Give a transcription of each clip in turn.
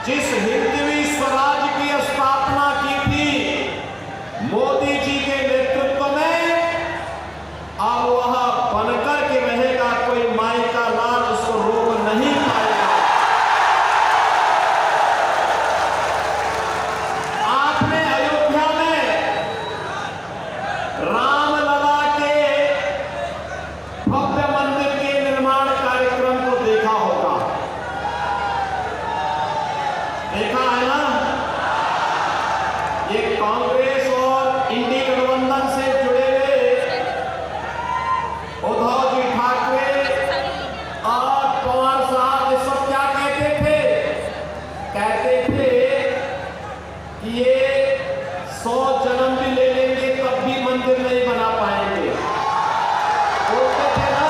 जिस हिंदवी स्वराज की स्थापना की थी मोदी जी के नेतृत्व में, अब वह बनकर के रहेगा, कोई माई का लाल उसको रोक नहीं पाएगा। आपने अयोध्या में रामलला के भव्य मंदिर के निर्माण कार्यक्रम को देखा होगा, देखा है ना? ये कांग्रेस और इंडी गठबंधन से जुड़े हुए उद्धव जी ठाकरे और पवार साहब ये सब क्या कहते थे? कहते थे कि ये 100 जन्म भी ले लेंगे तब भी मंदिर नहीं बना पाएंगे। बोलते थे ना,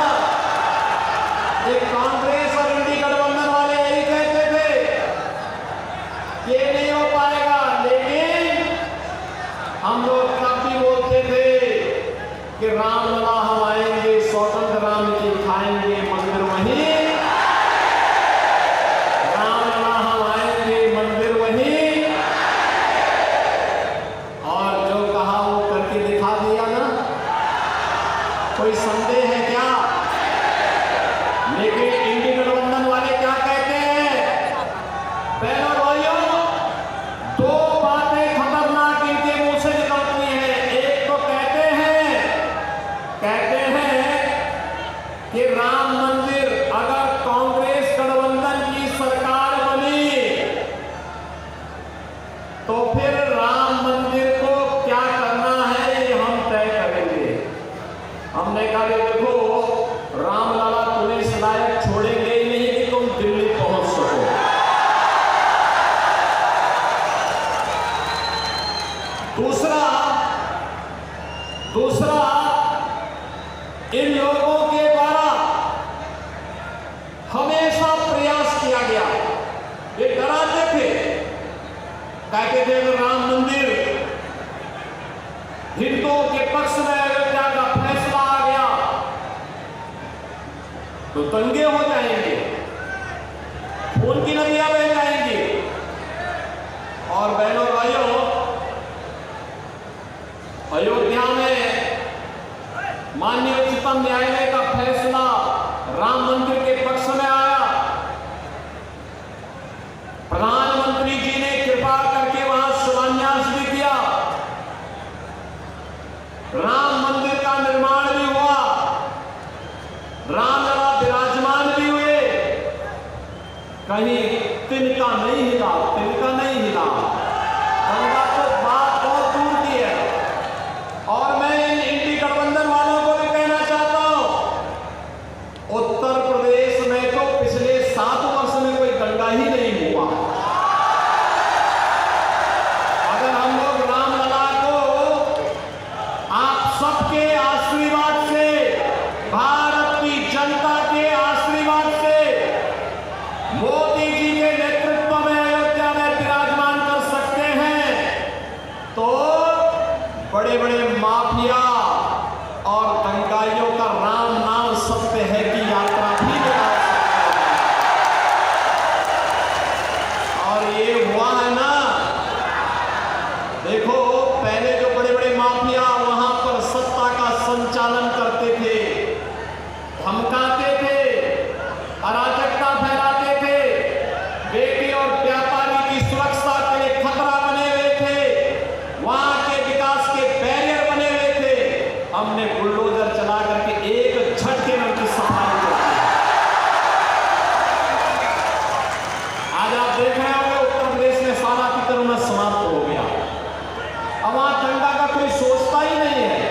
ये कांग्रेस और इंडी गठबंधन वाले यही कहते थे, ये नहीं हो पाएगा। लेकिन हम लोग तब भी बोलते थे कि रामलला हम आएंगे, स्वतंत्र राम जी खाएंगे मंदिर वहीं, रामलला हम आएंगे मंदिर वहीं, और जो कहा वो करके दिखा दिया ना। कोई संदेह है क्या? लेकिन इंडी गठबंधन वाले क्या कहते हैं? बहनों भाइयों, दो बातें खतरनाक इनके मुंह से निकलती हैं। एक तो कहते हैं कि राम मंदिर अगर कांग्रेस गठबंधन की सरकार बनी तो फिर राम मंदिर को क्या करना है ये हम तय करेंगे। हमने कहा कि देखो, रामलला तुम्हें इस लायक छोड़ेंगे ही नहीं कि तुम दिल्ली पहुंच सको। दूसरा इन लोगों के द्वारा हमेशा प्रयास किया गया, ये डराते थे, कहते थे अगर राम मंदिर हिंदुओं के पक्ष में अयोध्या का फैसला आ गया तो दंगे हो जाएंगे, खून की नदियां बह जाएंगी। और बहनों भाइयों, अयोध्या में माननीय उच्चतम न्यायालय का फैसला राम मंदिर के पक्ष में आया। प्रधानमंत्री जी ने कृपा करके वहां शिलान्यास भी किया, राम मंदिर का निर्माण भी हुआ, रामलला विराजमान भी हुए, कहीं तिनका नहीं हिला, तिनका नहीं हिला। गंगा तो बात बहुत दूर की है। और मैं इन इंडी गठबंधन वालों को भी कहना चाहता हूं, उत्तर प्रदेश में तो पिछले 7 वर्ष में कोई दंगा ही नहीं हुआ। अगर हम लोग रामलला को आप सबके आशीर्वाद से, भारत की जनता के आशीर्वाद से, मोदी जी के नेतृत्व में अयोध्या में विराजमान कर सकते हैं, तो बड़े बड़े माफिया और दंगाइयों का राम नाम सत्य है की यात्रा भी लगा सकते हैं। और ये हुआ है ना, देखो पहले जो बड़े बड़े माफिया वहां पर सत्ता का संचालन करते थे, धमकाते थे, अराजकता फैलाते थे, बेटी और व्यापारी की सुरक्षा के लिए खतरा बने हुए थे, वहां के विकास के बैरियर बने हुए थे, हमने बुलडोजर चला करके एक झटके में उनकी सफाई कर दी। आज आप देख रहे होंगे उत्तर प्रदेश में सारा की करुणा समाप्त हो गया। अब वहां दंगा का कोई सोचता ही नहीं है।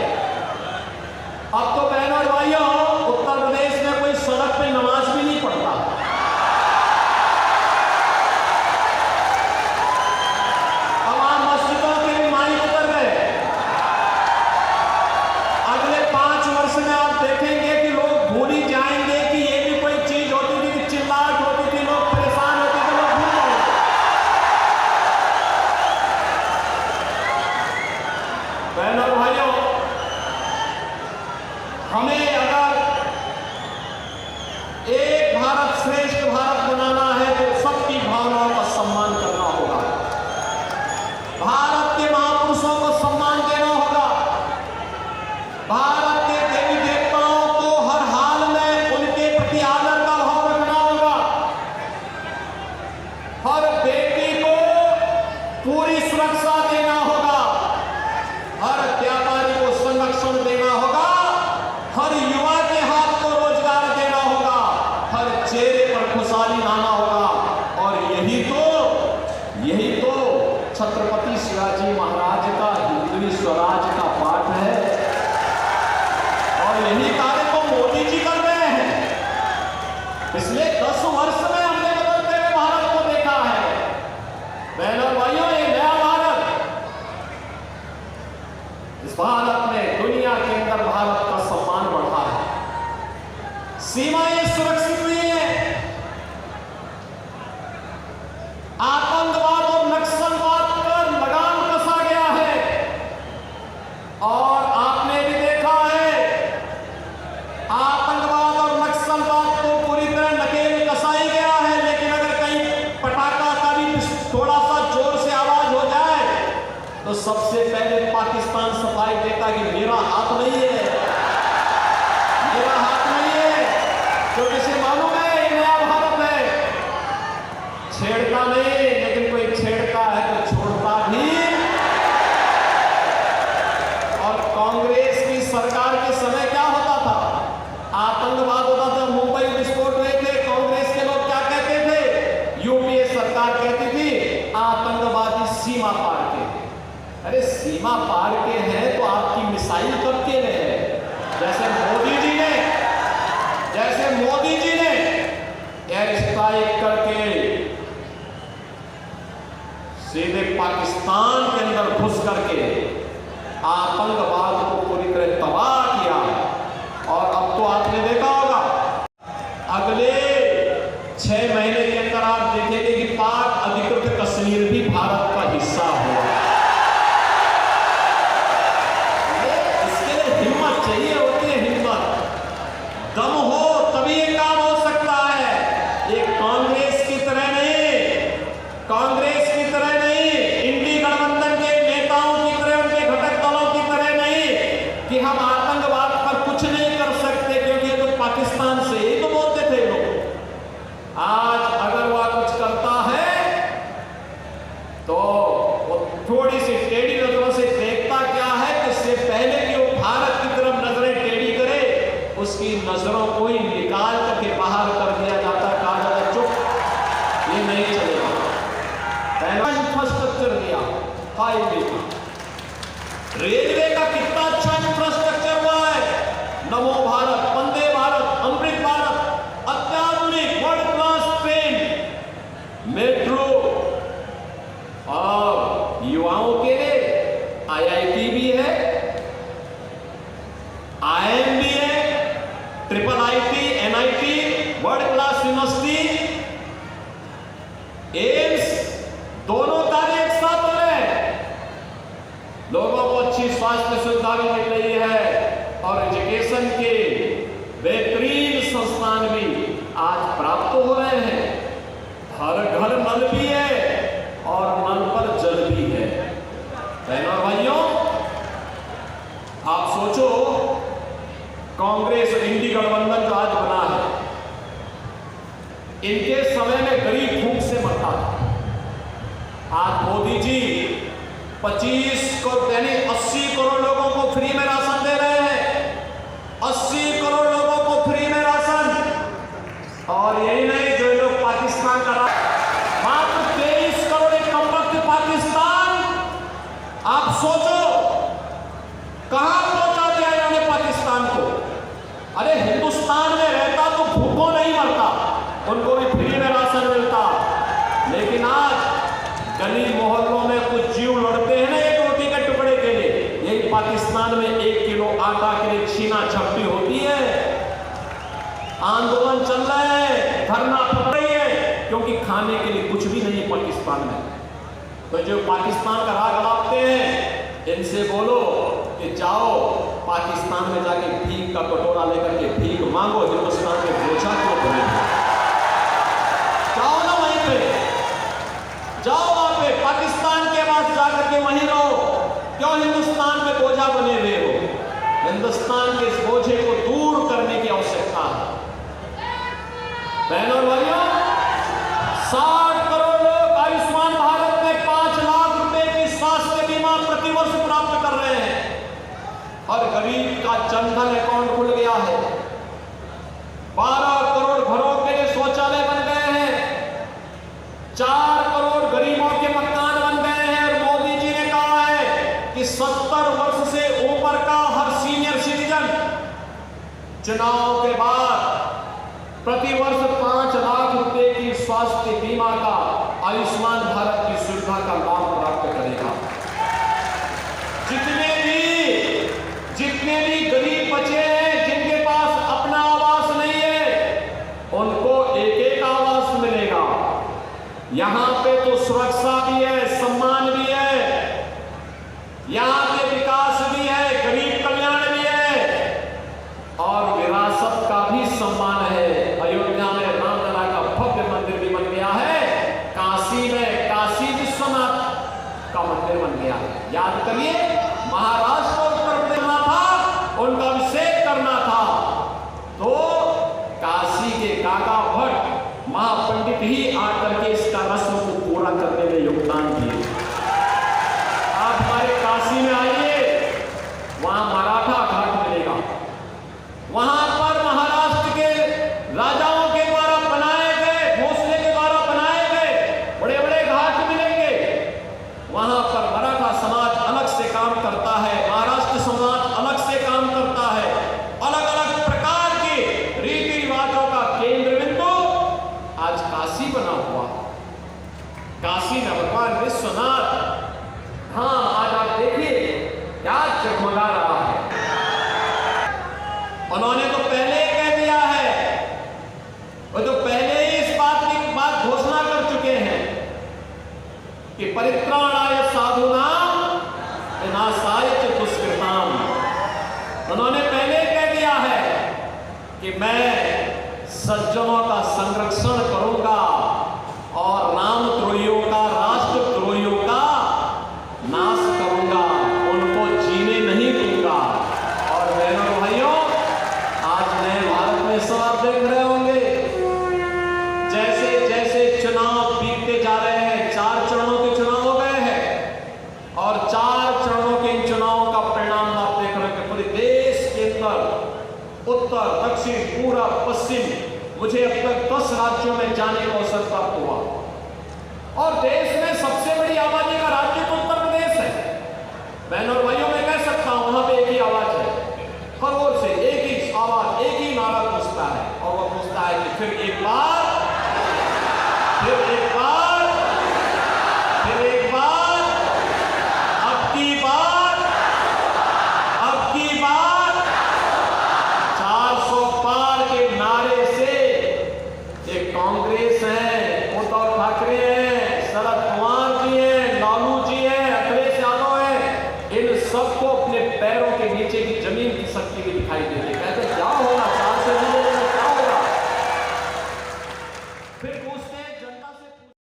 अब तो बहनों और भाइयों, उत्तर प्रदेश में कोई सड़क पे नमाज भी नहीं पढ़ता। पूरी सुरक्षा देना होगा, हर व्यापारी को संरक्षण देना होगा, हर युवा के हाथ को रोजगार देना होगा, हर चेहरे पर खुशहाली लाना होगा। और यही तो छत्रपति शिवाजी महाराज का हिंदवी स्वराज का पाठ है, और यही कार्य को मोदी जी कर रहे हैं। पिछले 10 वर्ष में हमने बदलते हुए भारत को देखा है। बहनों और भाइयों, ये नया भारत, इस भारत में दुनिया के अंदर भारत का सम्मान बढ़ा है, सीमाएं सुरक्षित हुई हैं, आतंकवाद और नक्सलवाद पर लगाम कसा गया है। और आपने भी देखा है, आतंकवाद और नक्सलवाद को पूरी तरह नकेल कसाई गया है, लेकिन अगर कहीं पटाखा का भी थोड़ा सा जोर से आवाज हो जाए तो सबसे पहले पाकिस्तान सफाई देता कि मेरा हाथ नहीं है, मेरा हाथ नहीं है, जो किसी मालूम है ये नया भारत है। छेड़ता नहीं, लेकिन कोई छेड़ता है तो छोड़ता भी। और कांग्रेस की सरकार के समय क्या होता था? आतंकवाद होता था, मुंबई विस्फोट हुए थे, कांग्रेस के लोग क्या कहते थे? यूपीए सरकार कहती थी आतंकवादी सीमा पार के। अरे सीमा पार के हैं तो आपकी मिसाइल कब के लिए है? जैसे मोदी जी ने एयर स्ट्राइक करके सीधे पाकिस्तान के अंदर घुस करके आतंकवाद को पूरी तरह तबाह किया। और अब तो आपने देखा होगा, अगले 6 महीने के अंदर आप देखेंगे कि पाक अधिकृत कश्मीर भी भारत का हिस्सा होगा। इसके लिए हिम्मत चाहिए होती है, हिम्मत, दम हो तभी ये काम हो सकता है। ये कांग्रेस की तरह नहीं, इंडी गठबंधन के नेताओं की तरह, उनके घटक दलों की तरह नहीं कि हम आतंकवाद पर कुछ नहीं कर सकते क्योंकि ये तो पाकिस्तान से ही तो बोलते थे लोग। आज अगर वह कुछ करता है तो वो थोड़ी सी टेढ़ी नजरों से देखता क्या है कि इससे पहले कि वो भारत की तरफ नजरें टेढ़ी करे, उसकी नजरों को ही निकाल करके बाहर कर दिया जाता, कहा जाता चुप, ये नहीं चलेगा। इंफ्रास्ट्रक्चर दिया, हाईवे का, रेलवे का कितना अच्छा इंफ्रास्ट्रक्चर हुआ है। नमो भारत, वंदे भारत, अमृत भारत, अत्याधुनिक वर्ल्ड क्लास ट्रेन, मेट्रो, और युवाओं के लिए आईआईटी भी है, आईआईएम भी है, triple IT, NIT, world class university, AIIMS, दोनों कार्य एक साथ हो रहे हैं। लोगों को अच्छी स्वास्थ्य सुविधा भी मिल रही है और एजुकेशन के बेहतरीन संस्थान भी आज प्राप्त हो रहे हैं। हर घर नल भी है और नल पर जल भी है। बहनों और भाइयों, आप सोचो, कांग्रेस और इंडी गठबंधन जो आज बना है, इनके समय में गरीब भूख से मरता था। आज मोदी जी 80 करोड़ लोगों को फ्री में राशन दे रहे हैं, 80 करोड़ लोगों को फ्री में राशन। और यही नहीं, जो लोग पाकिस्तान का मात्र 23 करोड़, एक कम वक्त पाकिस्तान, आप सोचो कहां पहुंचा दिया इन्होंने पाकिस्तान को। अरे हिंदुस्तान में रहता तो भूखों नहीं मरता, उनको भी फ्री में राशन मिलता। लेकिन आज गली मोहल्लों में कुछ जीव लड़ते हैं ना एक रोटी के टुकड़े के लिए, यही पाकिस्तान में 1 किलो आटा के लिए छीना झपटी होती है। आंदोलन चल रहे हैं, धरना पड़ रही है, क्योंकि खाने के लिए कुछ भी नहीं है पाकिस्तान में। तो जो पाकिस्तान का राग अलापते हैं, इनसे बोलो कि जाओ पाकिस्तान में जाके भीख का कटोरा लेकर के भीख मांगो, हिंदुस्तान में बोझा क्यों बनेगा? जाओ ना वहीं पे, जाओ वहां पे पाकिस्तान के पास जाकर के वहीं रहो, क्यों हिंदुस्तान में बोझा बने हुए हो? हिंदुस्तान के इस बोझे को दूर करने की आवश्यकता है। बहनों और भाइयों, 60 करोड़ लोग आयुष्मान भारत में 5 लाख जनधन अकाउंट खुल गया है, 12 करोड़ घरों के लिए शौचालय बन गए हैं, 4 करोड़ गरीबों के मकान बन गए हैं। और मोदी जी ने कहा है कि 70 वर्ष से ऊपर का हर सीनियर सिटीजन चुनाव के बाद प्रतिवर्ष 5 लाख रुपए की स्वास्थ्य बीमा का, आयुष्मान भारत की सुविधा का लाभ प्राप्त करेगा। जितने भी गरीब बचे हैं, जिनके पास अपना आवास नहीं है, उनको एक आवास मिलेगा। यहां पे तो सुरक्षा भी है, सम्मान भी है, यहां पे विकास भी है, गरीब कल्याण भी है और विरासत का भी सम्मान है। अयोध्या में रामलला का भव्य मंदिर भी बन गया है, काशी में काशी विश्वनाथ का मंदिर बन गया है। याद करिए, महाराष्ट्र और उत्तर प्रदेश में था, उनका अभिषेक करना था, तो काशी के काका भट्ट महापंडित ही आकर के इसका रस्म को पूरा करने में योगदान दिए। आप हमारे काशी में आइए, वहां मराठा घाट मिलेगा, वहां पर महाराष्ट्र के राजाओं के द्वारा बनाए गए, भोसले के द्वारा बनाए गए बड़े बड़े घाट मिलेंगे। वहां पर मराठा समाज अलग से काम करता है, महाराष्ट्र समाज अलग से काम करता है। अलग अलग प्रकार के रीति रिवाजों का केंद्र बिंदु आज काशी बना हुआ। काशी में भगवान विश्वनाथ, हाँ आज आप देखिए क्या जगमगा रहा है। उन्होंने तो पहले ही कह दिया है, वो तो पहले ही इस बात की घोषणा कर चुके हैं कि परित्राणाय साधूनां विनाशाय च दुष्कृताम्। उन्होंने पहले ही कह दिया है कि मैं सज्जनों का संरक्षण करूंगा और रामद्रोहियों का